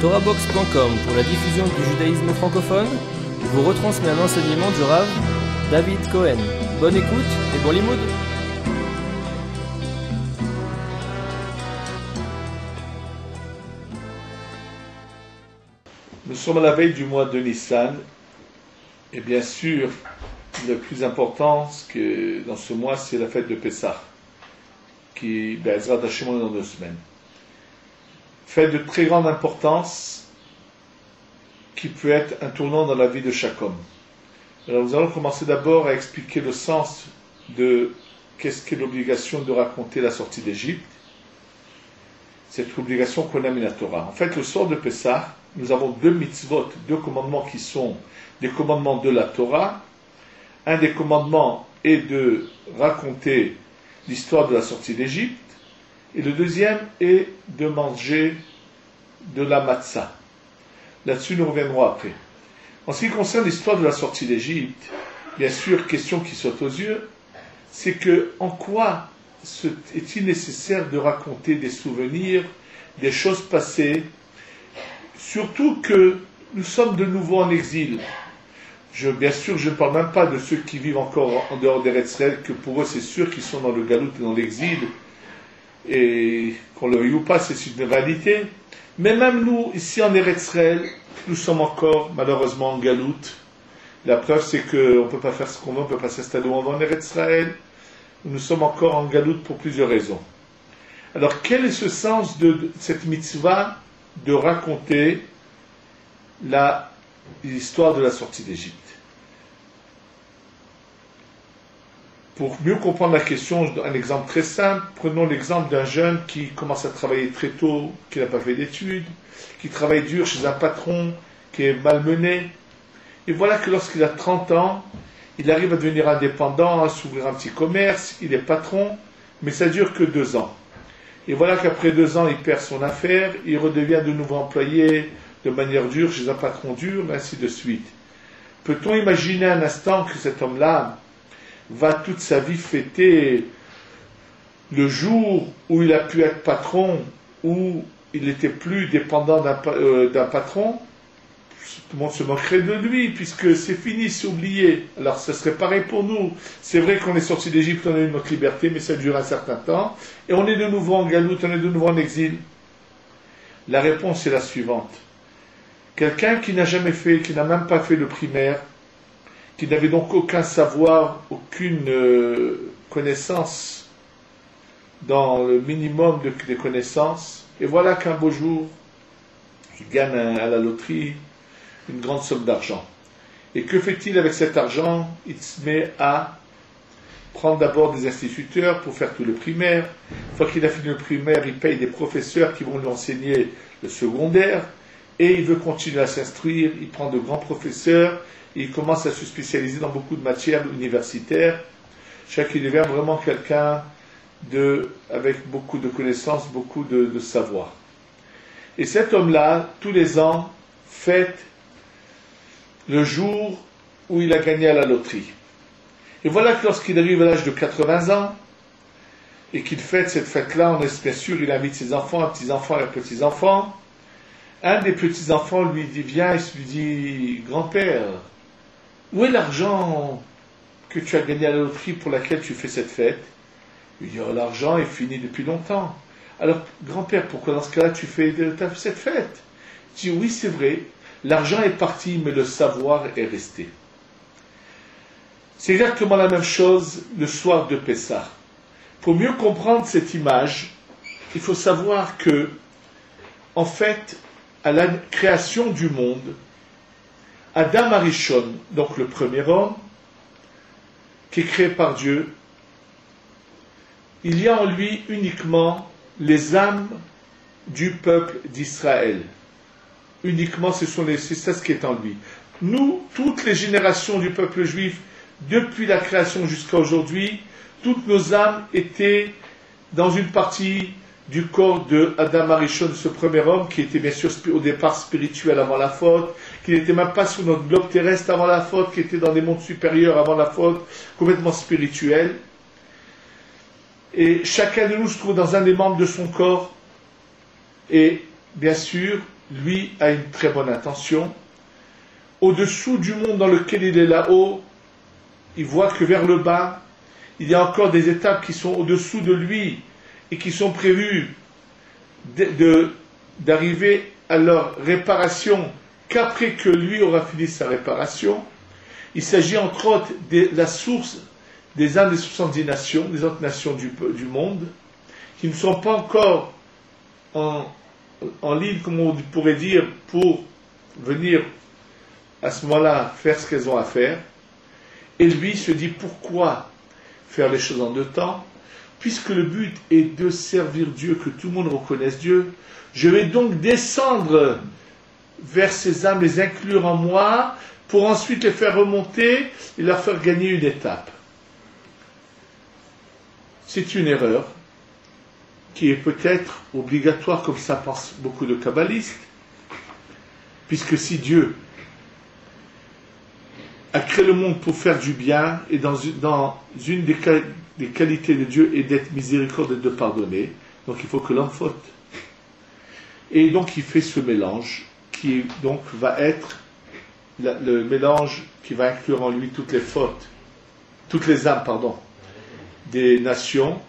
TorahBox.com pour la diffusion du judaïsme francophone vous retransmet un enseignement du Rav David Cohen. Bonne écoute et bon limoud. Nous sommes à la veille du mois de Nissan et bien sûr le plus important dans ce mois c'est la fête de Pessah qui Be'ezrat Hashem est dans 2 semaines. Fête de très grande importance qui peut être un tournant dans la vie de chaque homme. Alors nous allons commencer d'abord à expliquer le sens de qu'est-ce qu'est l'obligation de raconter la sortie d'Égypte, cette obligation qu'on a mis la Torah. En fait, le soir de Pessah, nous avons 2 mitzvot, 2 commandements qui sont des commandements de la Torah. Un des commandements est de raconter l'histoire de la sortie d'Égypte, et le deuxième est de manger de la matzah. Là-dessus, nous reviendrons après. En ce qui concerne l'histoire de la sortie d'Égypte, bien sûr, question qui saute aux yeux, c'est que en quoi est-il nécessaire de raconter des souvenirs, des choses passées, surtout que nous sommes de nouveau en exil. Bien sûr, je ne parle même pas de ceux qui vivent encore en dehors d'Eretz Israël, que pour eux c'est sûr qu'ils sont dans le galout et dans l'exil, et qu'on le veuille ou pas, c'est une réalité. Mais même nous, ici en Eretz Israël, nous sommes encore malheureusement en galout. La preuve c'est qu'on ne peut pas faire ce qu'on veut, on ne peut pas s'installer où on va en Eretz Israël. Nous sommes encore en galout pour plusieurs raisons. Alors quel est ce sens de cette mitzvah de raconter l'histoire de la sortie d'Égypte? Pour mieux comprendre la question, un exemple très simple, prenons l'exemple d'un jeune qui commence à travailler très tôt, qui n'a pas fait d'études, qui travaille dur chez un patron, qui est malmené. Et voilà que lorsqu'il a 30 ans, il arrive à devenir indépendant, à s'ouvrir un petit commerce, il est patron, mais ça dure que 2 ans. Et voilà qu'après 2 ans, il perd son affaire, il redevient de nouveau employé de manière dure chez un patron dur, et ainsi de suite. Peut-on imaginer un instant que cet homme-là va toute sa vie fêter le jour où il a pu être patron, où il n'était plus dépendant d'un patron? Tout le monde se moquerait de lui, puisque c'est fini, c'est oublié. Alors ce serait pareil pour nous. C'est vrai qu'on est sorti d'Égypte, on a eu notre liberté, mais ça dure un certain temps, et on est de nouveau en galoute, on est de nouveau en exil. La réponse est la suivante. Quelqu'un qui n'a jamais fait, qui n'a même pas fait le primaire, qui n'avait donc aucun savoir, aucune connaissance dans le minimum des connaissances, et voilà qu'un beau jour, il gagne à la loterie une grande somme d'argent. Et que fait-il avec cet argent? Il se met à prendre d'abord des instituteurs pour faire tout le primaire. Une fois qu'il a fini le primaire, il paye des professeurs qui vont lui enseigner le secondaire, et il veut continuer à s'instruire, il prend de grands professeurs, et il commence à se spécialiser dans beaucoup de matières universitaires. Chaque il devient vraiment quelqu'un avec beaucoup de connaissances, beaucoup de savoir. Et cet homme-là, tous les ans, fête le jour où il a gagné à la loterie. Et voilà que lorsqu'il arrive à l'âge de 80 ans, et qu'il fête cette fête-là, bien sûr, il invite ses enfants, petits-enfants et petits-enfants. Un des petits-enfants lui vient et lui dit, grand-père, où est l'argent que tu as gagné à la loterie pour laquelle tu fais cette fête? Il dit, oh, l'argent est fini depuis longtemps. Alors, grand-père, pourquoi dans ce cas-là tu fais cette fête? Il dit, oui, c'est vrai, l'argent est parti, mais le savoir est resté. C'est exactement la même chose le soir de Pessah. Pour mieux comprendre cette image, il faut savoir que, en fait, à la création du monde, Adam Arishon, donc le premier homme, qui est créé par Dieu, il y a en lui uniquement les âmes du peuple d'Israël. Uniquement, c'est ça ce qui est en lui. Nous, toutes les générations du peuple juif, depuis la création jusqu'à aujourd'hui, toutes nos âmes étaient dans une partie du corps de Adam Arishon, ce premier homme, qui était bien sûr au départ spirituel avant la faute, qui n'était même pas sur notre globe terrestre avant la faute, qui était dans des mondes supérieurs avant la faute, complètement spirituel. Et chacun de nous se trouve dans un des membres de son corps, et bien sûr, lui, a une très bonne intention. Au-dessous du monde dans lequel il est là-haut, il voit que vers le bas, il y a encore des étapes qui sont au-dessous de lui et qui sont prévues d'arriver à leur réparation qu'après que lui aura fini sa réparation. Il s'agit entre autres de la source des âmes des 70 nations, des autres nations du monde, qui ne sont pas encore en ligne, comme on pourrait dire, pour venir à ce moment-là faire ce qu'elles ont à faire. Et lui se dit pourquoi faire les choses en deux temps, puisque le but est de servir Dieu, que tout le monde reconnaisse Dieu. Je vais donc descendre vers ces âmes, les inclure en moi, pour ensuite les faire remonter et leur faire gagner une étape. C'est une erreur qui est peut-être obligatoire, comme ça pensent beaucoup de kabbalistes, puisque si Dieu a créé le monde pour faire du bien, et dans une des qualités de Dieu est d'être miséricordieux et de pardonner, donc il faut que l'homme faute. Et donc il fait ce mélange, qui donc va être le mélange qui va inclure en lui toutes les fautes, toutes les âmes, des nations,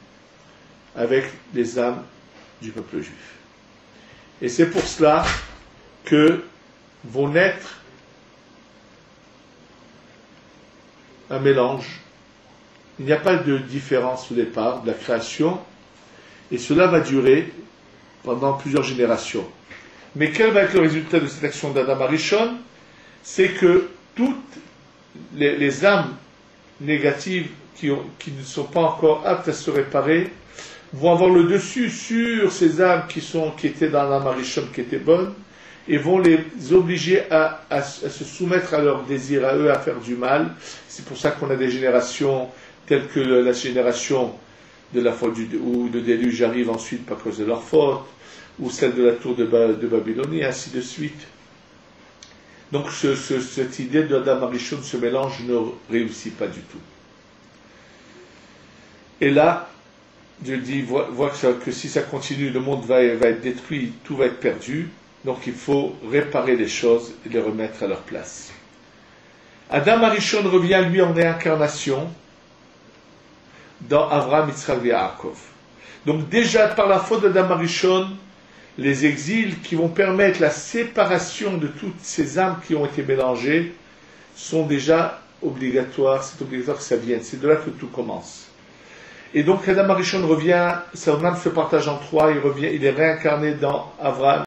avec les âmes du peuple juif. Et c'est pour cela que vont naître un mélange. Il n'y a pas de différence au départ de la création, et cela va durer pendant plusieurs générations. Mais quel va être le résultat de cette action d'Adam Arishon? C'est que toutes les âmes négatives qui ne sont pas encore aptes à se réparer vont avoir le dessus sur ces âmes qui étaient dans l'âme Arishon, qui étaient bonnes, et vont les obliger à se soumettre à leurs désirs, à eux, à faire du mal. C'est pour ça qu'on a des générations telles que la génération de la faute ou de déluge arrive ensuite par cause de leur faute, ou celle de la tour de Babylonie, et ainsi de suite. Donc cette idée d'Adam Arishon, ce mélange ne réussit pas du tout. Et là, Dieu dit, voit que si ça continue, le monde va être détruit, tout va être perdu. Donc il faut réparer les choses et les remettre à leur place. Adam Arishon revient lui en réincarnation dans Avraham, Yitzhak et Yaakov. Donc déjà par la faute d'Adam Arishon, les exils qui vont permettre la séparation de toutes ces âmes qui ont été mélangées sont déjà obligatoires. C'est obligatoire que ça vienne. C'est de là que tout commence. Et donc Adam Arishon revient, son âme se partage en trois. Il est réincarné dans Avraham,